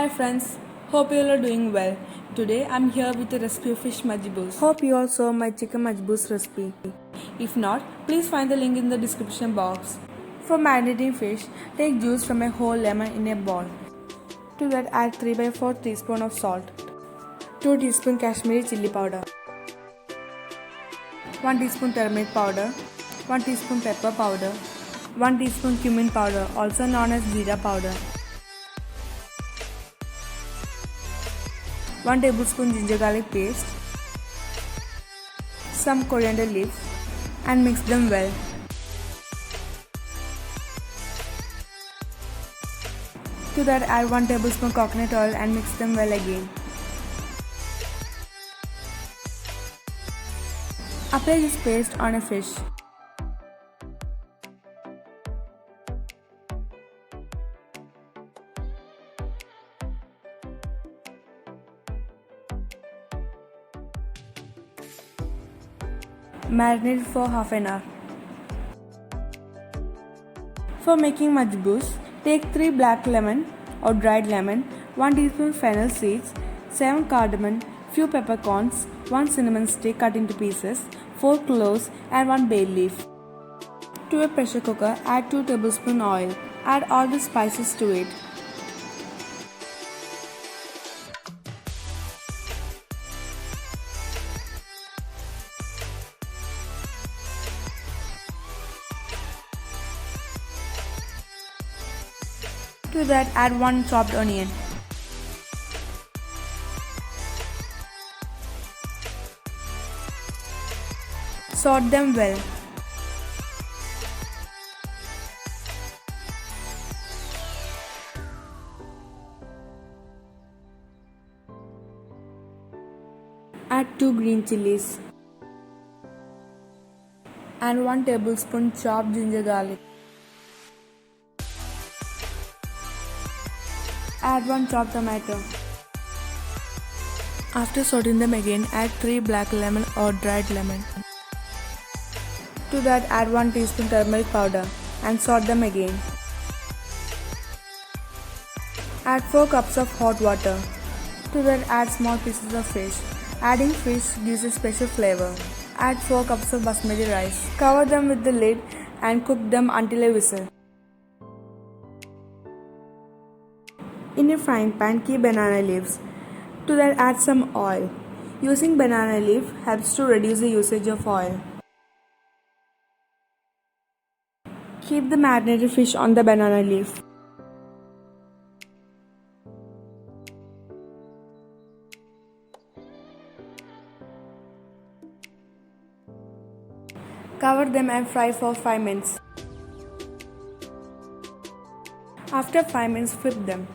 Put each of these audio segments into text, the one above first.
Hi friends, hope you all are doing well. Today I'm here with a recipe of fish majboos. Hope you all saw my chicken majboos recipe. If not, please find the link in the description box. For marinating fish, take juice from a whole lemon in a bowl. To that add 3/4 teaspoon of salt, 2 teaspoon Kashmiri chili powder, 1 teaspoon turmeric powder, 1 teaspoon pepper powder, 1 teaspoon cumin powder also known as jeera powder, 1 tablespoon ginger garlic paste, some coriander leaves and mix them well. To that add 1 tablespoon coconut oil and mix them well again. Apply this paste on a fish. Marinate for half an hour. For making majboos, take 3 black lemon or dried lemon, 1 teaspoon fennel seeds, 7 cardamom, few peppercorns, 1 cinnamon stick cut into pieces, 4 cloves and 1 bay leaf. To a pressure cooker, add 2 tablespoon oil. Add all the spices to it. To that add 1 chopped onion. Sort them well. Add 2 green chilies and 1 tablespoon chopped ginger garlic. Add 1 chopped tomato. After sorting them again, add 3 black lemon or dried lemon. To that add 1 teaspoon turmeric powder and sort them again. Add 4 cups of hot water. To that add small pieces of fish. Adding fish gives a special flavor. Add 4 cups of basmati rice. Cover them with the lid and cook them until a whistle. In a frying pan, keep banana leaves. To that add some oil. Using banana leaf helps to reduce the usage of oil. Keep the marinated fish on the banana leaf. Cover them and fry for 5 minutes. After 5 minutes, flip them.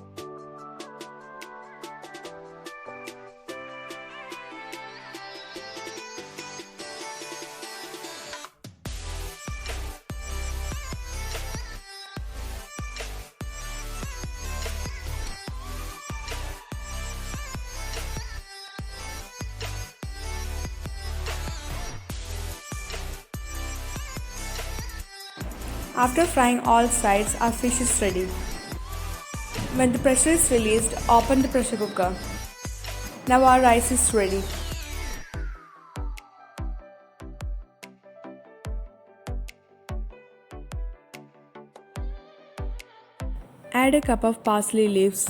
After frying all sides, our fish is ready. When the pressure is released, open the pressure cooker. Now our rice is ready. Add a cup of parsley leaves.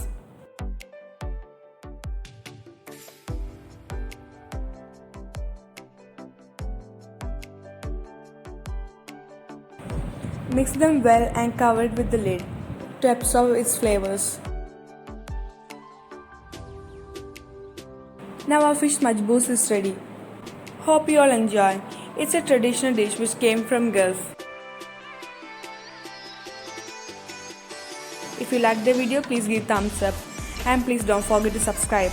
Mix them well and cover it with the lid to absorb its flavors. Now our fish majboos is ready. Hope you all enjoy. It's a traditional dish which came from Gulf. If you liked the video, please give thumbs up and please don't forget to subscribe.